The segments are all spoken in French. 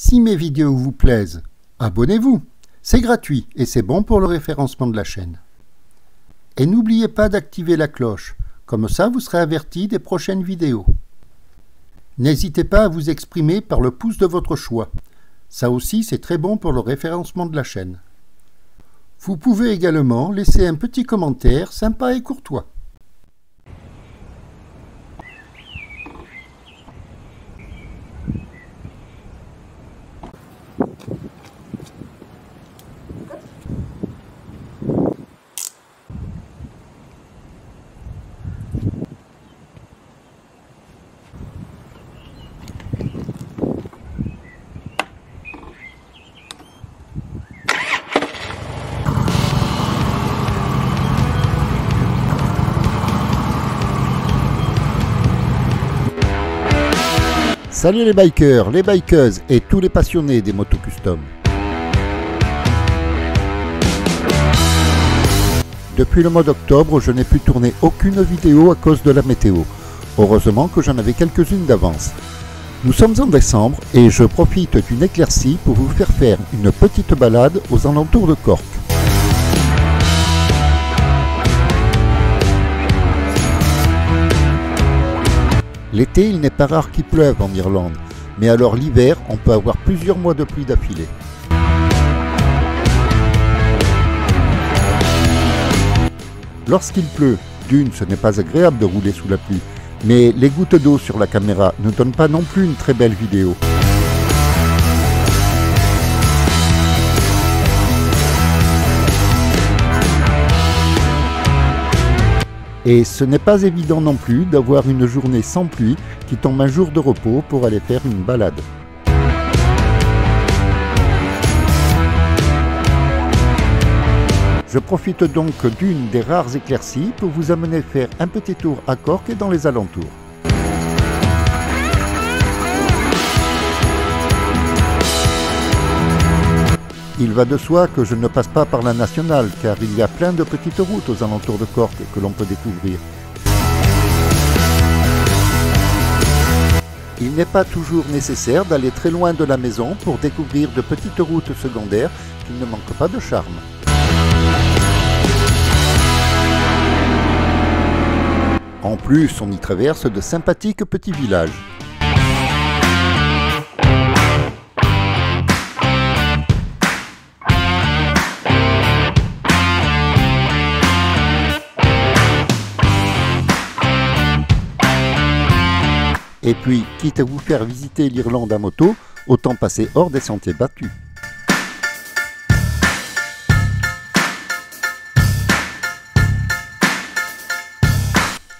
Si mes vidéos vous plaisent, abonnez-vous. C'est gratuit et c'est bon pour le référencement de la chaîne. Et n'oubliez pas d'activer la cloche, comme ça vous serez averti des prochaines vidéos. N'hésitez pas à vous exprimer par le pouce de votre choix. Ça aussi c'est très bon pour le référencement de la chaîne. Vous pouvez également laisser un petit commentaire sympa et courtois. Salut les bikers, les bikeuses et tous les passionnés des motos custom. Depuis le mois d'octobre, je n'ai pu tourner aucune vidéo à cause de la météo. Heureusement que j'en avais quelques-unes d'avance. Nous sommes en décembre et je profite d'une éclaircie pour vous faire une petite balade aux alentours de Cork. L'été, il n'est pas rare qu'il pleuve en Irlande, mais alors l'hiver, on peut avoir plusieurs mois de pluie d'affilée. Lorsqu'il pleut, d'une, ce n'est pas agréable de rouler sous la pluie, mais les gouttes d'eau sur la caméra ne donnent pas non plus une très belle vidéo. Et ce n'est pas évident non plus d'avoir une journée sans pluie qui tombe un jour de repos pour aller faire une balade. Je profite donc d'une des rares éclaircies pour vous amener faire un petit tour à Cork et dans les alentours. Il va de soi que je ne passe pas par la nationale, car il y a plein de petites routes aux alentours de Cork que l'on peut découvrir. Il n'est pas toujours nécessaire d'aller très loin de la maison pour découvrir de petites routes secondaires qui ne manquent pas de charme. En plus, on y traverse de sympathiques petits villages. Et puis, quitte à vous faire visiter l'Irlande à moto, autant passer hors des sentiers battus.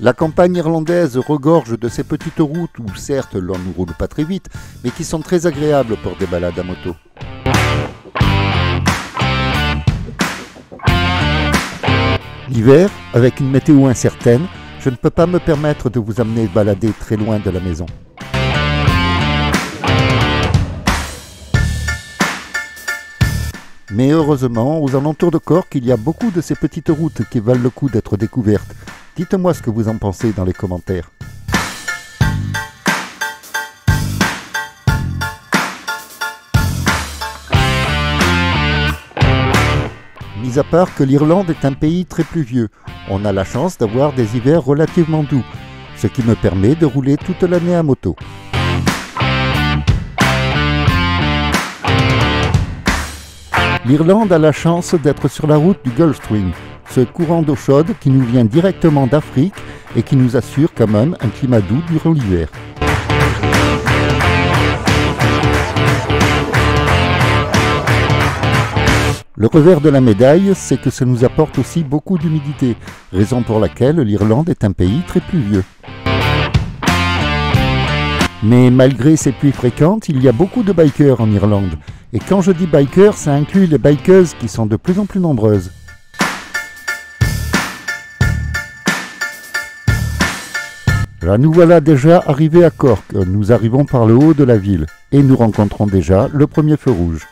La campagne irlandaise regorge de ces petites routes où certes l'on ne roule pas très vite, mais qui sont très agréables pour des balades à moto. L'hiver, avec une météo incertaine, je ne peux pas me permettre de vous amener balader très loin de la maison. Mais heureusement, aux alentours de Cork, il y a beaucoup de ces petites routes qui valent le coup d'être découvertes. Dites-moi ce que vous en pensez dans les commentaires. Mis à part que l'Irlande est un pays très pluvieux, on a la chance d'avoir des hivers relativement doux, ce qui me permet de rouler toute l'année à moto. L'Irlande a la chance d'être sur la route du Gulf Stream, ce courant d'eau chaude qui nous vient directement d'Afrique et qui nous assure quand même un climat doux durant l'hiver. Le revers de la médaille, c'est que ça nous apporte aussi beaucoup d'humidité, raison pour laquelle l'Irlande est un pays très pluvieux. Mais malgré ces pluies fréquentes, il y a beaucoup de bikers en Irlande. Et quand je dis bikers, ça inclut les bikeuses qui sont de plus en plus nombreuses. Là, nous voilà déjà arrivés à Cork. Nous arrivons par le haut de la ville et nous rencontrons déjà le premier feu rouge.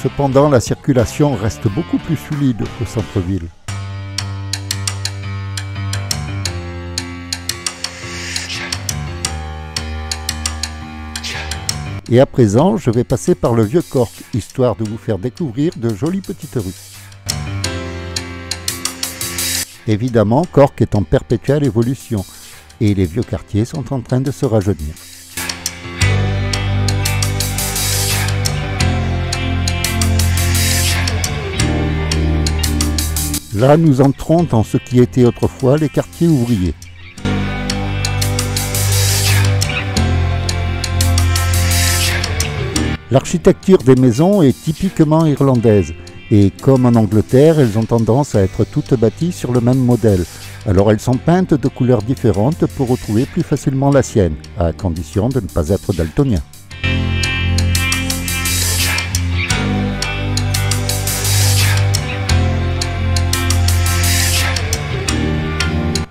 Cependant, la circulation reste beaucoup plus fluide au centre-ville. Et à présent, je vais passer par le vieux Cork, histoire de vous faire découvrir de jolies petites rues. Évidemment, Cork est en perpétuelle évolution, et les vieux quartiers sont en train de se rajeunir. Là, nous entrons dans ce qui était autrefois les quartiers ouvriers. L'architecture des maisons est typiquement irlandaise, et comme en Angleterre, elles ont tendance à être toutes bâties sur le même modèle. Alors elles sont peintes de couleurs différentes pour retrouver plus facilement la sienne, à condition de ne pas être daltonien.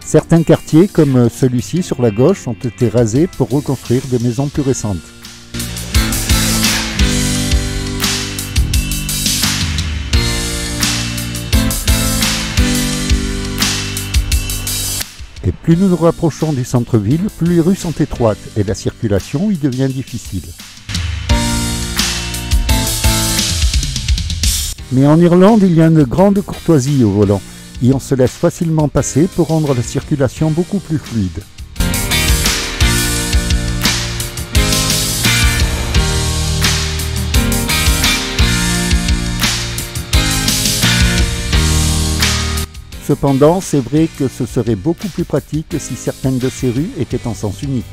Certains quartiers, comme celui-ci sur la gauche, ont été rasés pour reconstruire des maisons plus récentes. Et plus nous nous rapprochons du centre-ville, plus les rues sont étroites et la circulation y devient difficile. Mais en Irlande, il y a une grande courtoisie au volant et on se laisse facilement passer pour rendre la circulation beaucoup plus fluide. Cependant, c'est vrai que ce serait beaucoup plus pratique si certaines de ces rues étaient en sens unique.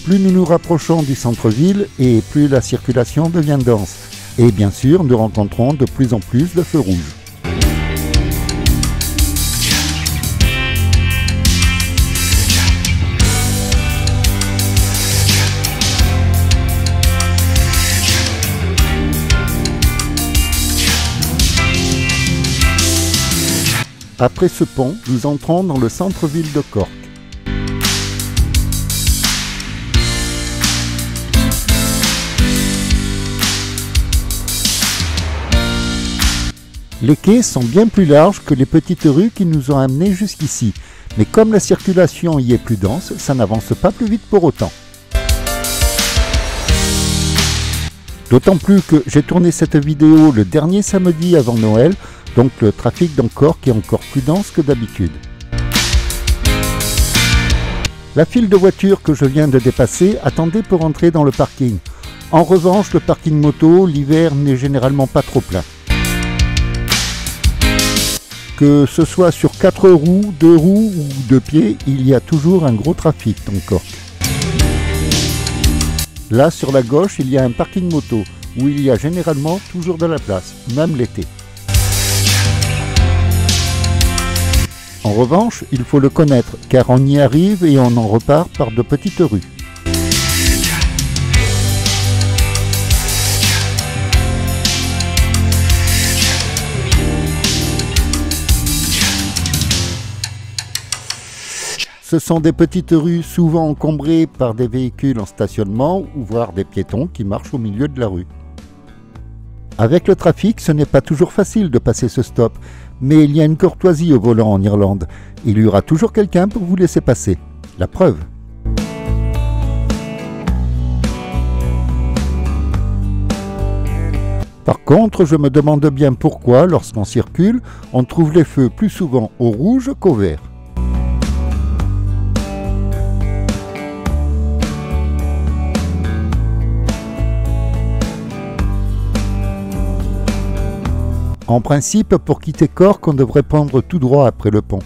Plus nous nous rapprochons du centre-ville et plus la circulation devient dense. Et bien sûr, nous rencontrons de plus en plus de feux rouges. Après ce pont, nous entrons dans le centre-ville de Cork. Les quais sont bien plus larges que les petites rues qui nous ont amenés jusqu'ici, mais comme la circulation y est plus dense, ça n'avance pas plus vite pour autant. D'autant plus que j'ai tourné cette vidéo le dernier samedi avant Noël, donc le trafic dans Cork est encore plus dense que d'habitude. La file de voitures que je viens de dépasser attendait pour entrer dans le parking. En revanche, le parking moto, l'hiver n'est généralement pas trop plein. Que ce soit sur 4 roues, 2 roues ou 2 pieds, il y a toujours un gros trafic dans Cork. Là, sur la gauche, il y a un parking moto, où il y a généralement toujours de la place, même l'été. En revanche, il faut le connaître, car on y arrive et on en repart par de petites rues. Ce sont des petites rues souvent encombrées par des véhicules en stationnement ou voire des piétons qui marchent au milieu de la rue. Avec le trafic, ce n'est pas toujours facile de passer ce stop, mais il y a une courtoisie au volant en Irlande. Il y aura toujours quelqu'un pour vous laisser passer. La preuve. Par contre, je me demande bien pourquoi, lorsqu'on circule, on trouve les feux plus souvent au rouge qu'au vert. En principe, pour quitter Cork, on devrait prendre tout droit après le pont.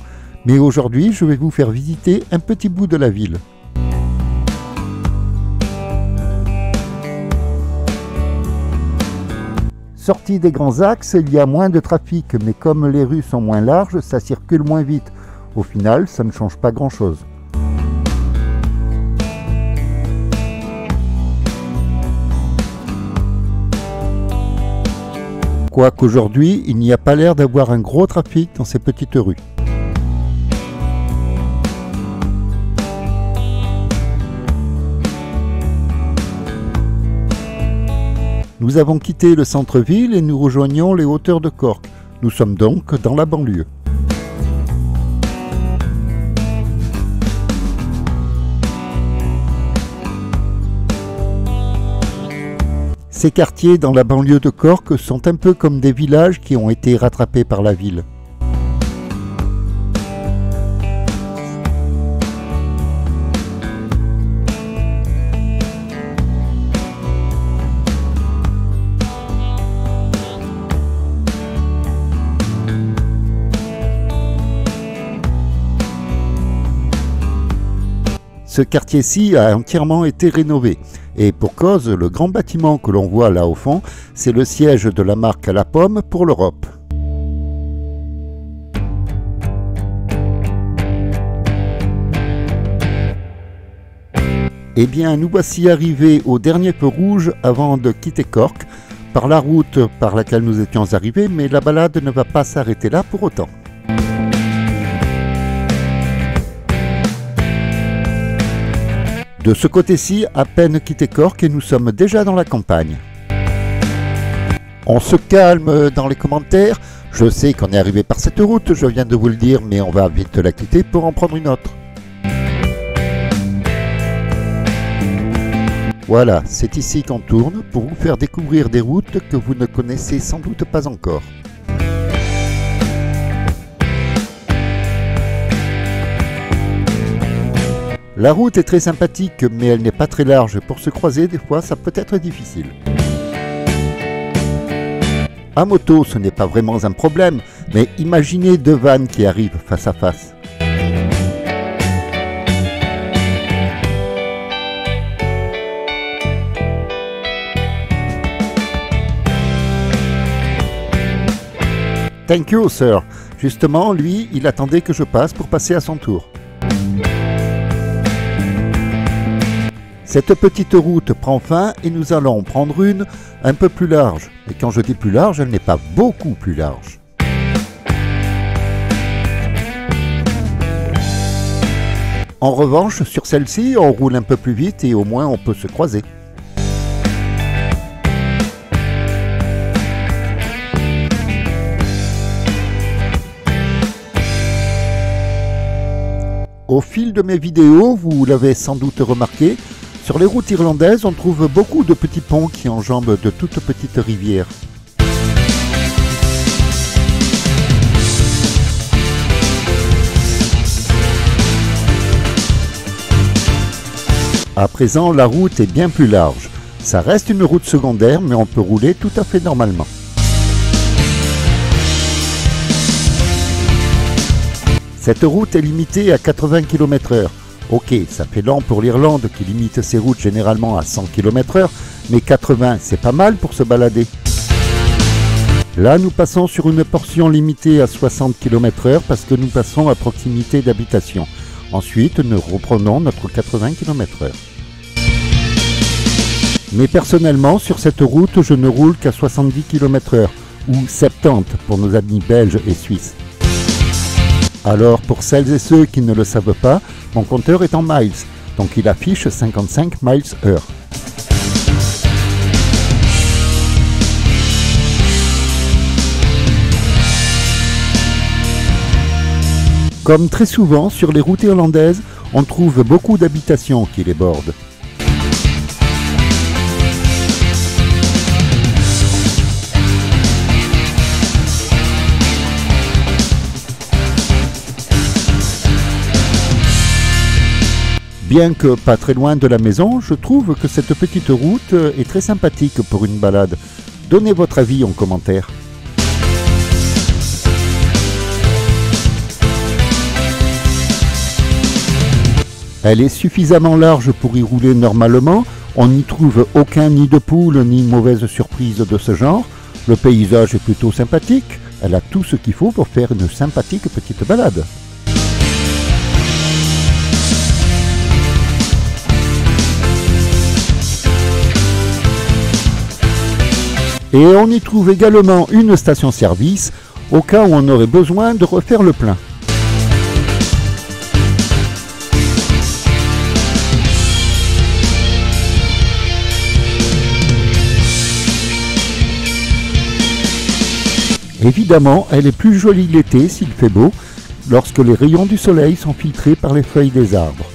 Mais aujourd'hui, je vais vous faire visiter un petit bout de la ville. Sorti des grands axes, il y a moins de trafic, mais comme les rues sont moins larges, ça circule moins vite. Au final, ça ne change pas grand-chose. Quoiqu'aujourd'hui, il n'y a pas l'air d'avoir un gros trafic dans ces petites rues. Nous avons quitté le centre-ville et nous rejoignons les hauteurs de Cork. Nous sommes donc dans la banlieue. Ces quartiers dans la banlieue de Cork sont un peu comme des villages qui ont été rattrapés par la ville. Ce quartier-ci a entièrement été rénové. Et pour cause, le grand bâtiment que l'on voit là au fond, c'est le siège de la marque à la pomme pour l'Europe. Eh bien, nous voici arrivés au dernier feu rouge avant de quitter Cork, par la route par laquelle nous étions arrivés, mais la balade ne va pas s'arrêter là pour autant. De ce côté-ci, à peine quitté Cork et nous sommes déjà dans la campagne. On se calme dans les commentaires. Je sais qu'on est arrivé par cette route, je viens de vous le dire, mais on va vite la quitter pour en prendre une autre. Voilà, c'est ici qu'on tourne pour vous faire découvrir des routes que vous ne connaissez sans doute pas encore. La route est très sympathique, mais elle n'est pas très large. Pour se croiser, des fois, ça peut être difficile. À moto, ce n'est pas vraiment un problème, mais imaginez deux vannes qui arrivent face à face. Thank you, sir. Justement, lui, il attendait que je passe pour passer à son tour. Cette petite route prend fin et nous allons prendre une un peu plus large. Et quand je dis plus large, elle n'est pas beaucoup plus large. En revanche, sur celle-ci, on roule un peu plus vite et au moins on peut se croiser. Au fil de mes vidéos, vous l'avez sans doute remarqué, sur les routes irlandaises, on trouve beaucoup de petits ponts qui enjambent de toutes petites rivières. À présent, la route est bien plus large. Ça reste une route secondaire, mais on peut rouler tout à fait normalement. Cette route est limitée à 80 km/h. Ok, ça fait lent pour l'Irlande qui limite ses routes généralement à 100 km/h, mais 80 c'est pas mal pour se balader. Là nous passons sur une portion limitée à 60 km/h parce que nous passons à proximité d'habitation. Ensuite nous reprenons notre 80 km/h. Mais personnellement sur cette route je ne roule qu'à 70 km/h ou 70 pour nos amis belges et suisses. Alors pour celles et ceux qui ne le savent pas, mon compteur est en miles, donc il affiche 55 miles/h. Comme très souvent sur les routes irlandaises, on trouve beaucoup d'habitations qui les bordent. Bien que pas très loin de la maison, je trouve que cette petite route est très sympathique pour une balade. Donnez votre avis en commentaire. Elle est suffisamment large pour y rouler normalement, on n'y trouve aucun nid de poule ni mauvaise surprise de ce genre. Le paysage est plutôt sympathique, elle a tout ce qu'il faut pour faire une sympathique petite balade. Et on y trouve également une station-service au cas où on aurait besoin de refaire le plein. Évidemment, elle est plus jolie l'été s'il fait beau, lorsque les rayons du soleil sont filtrés par les feuilles des arbres.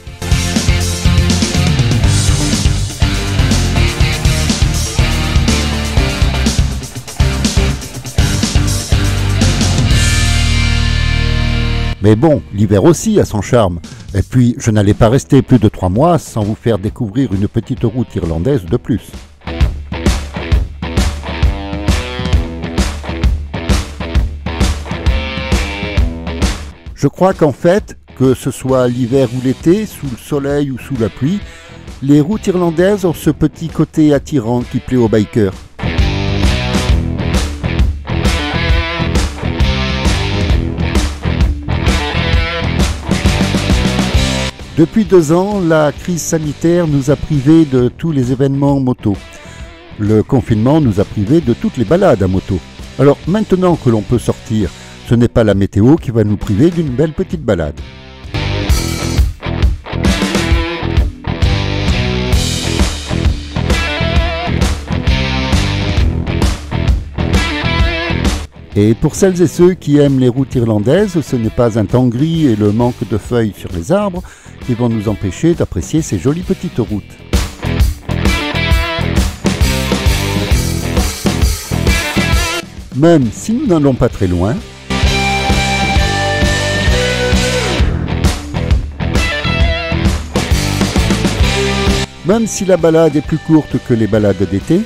Mais bon, l'hiver aussi a son charme. Et puis, je n'allais pas rester plus de 3 mois sans vous faire découvrir une petite route irlandaise de plus. Je crois qu'en fait, que ce soit l'hiver ou l'été, sous le soleil ou sous la pluie, les routes irlandaises ont ce petit côté attirant qui plaît aux bikers. Depuis 2 ans, la crise sanitaire nous a privés de tous les événements moto. Le confinement nous a privés de toutes les balades à moto. Alors maintenant que l'on peut sortir, ce n'est pas la météo qui va nous priver d'une belle petite balade. Et pour celles et ceux qui aiment les routes irlandaises, ce n'est pas un temps gris et le manque de feuilles sur les arbres qui vont nous empêcher d'apprécier ces jolies petites routes. Même si nous n'allons pas très loin, même si la balade est plus courte que les balades d'été,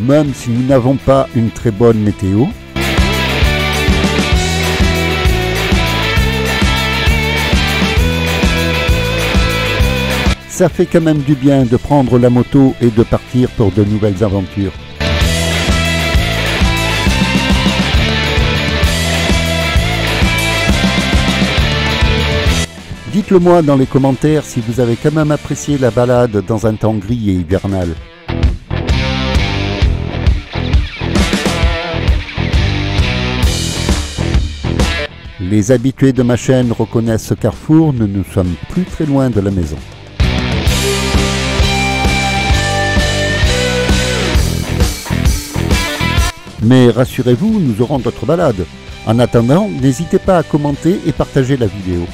même si nous n'avons pas une très bonne météo, ça fait quand même du bien de prendre la moto et de partir pour de nouvelles aventures. Dites-le moi dans les commentaires si vous avez quand même apprécié la balade dans un temps gris et hivernal. Les habitués de ma chaîne reconnaissent ce carrefour, nous ne sommes plus très loin de la maison. Mais rassurez-vous, nous aurons d'autres balades. En attendant, n'hésitez pas à commenter et partager la vidéo.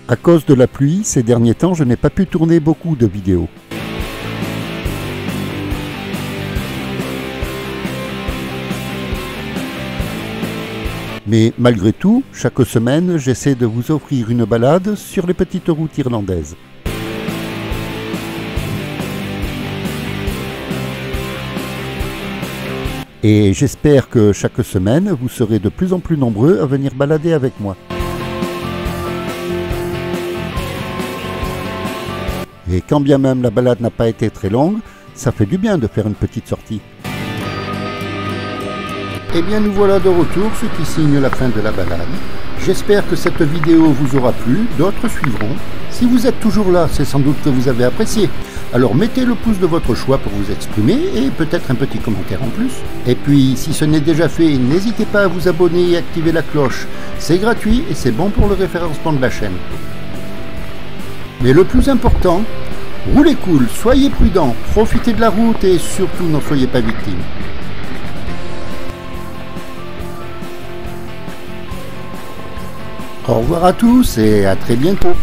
À cause de la pluie, ces derniers temps, je n'ai pas pu tourner beaucoup de vidéos. Mais malgré tout, chaque semaine, j'essaie de vous offrir une balade sur les petites routes irlandaises. Et j'espère que chaque semaine, vous serez de plus en plus nombreux à venir balader avec moi. Et quand bien même la balade n'a pas été très longue, ça fait du bien de faire une petite sortie. Et bien nous voilà de retour, ce qui signe la fin de la balade. J'espère que cette vidéo vous aura plu, d'autres suivront. Si vous êtes toujours là, c'est sans doute que vous avez apprécié. Alors mettez le pouce de votre choix pour vous exprimer et peut-être un petit commentaire en plus. Et puis si ce n'est déjà fait, n'hésitez pas à vous abonner et activer la cloche. C'est gratuit et c'est bon pour le référencement de la chaîne. Mais le plus important, roulez cool, soyez prudents, profitez de la route et surtout n'en soyez pas victimes. Au revoir à tous et à très bientôt.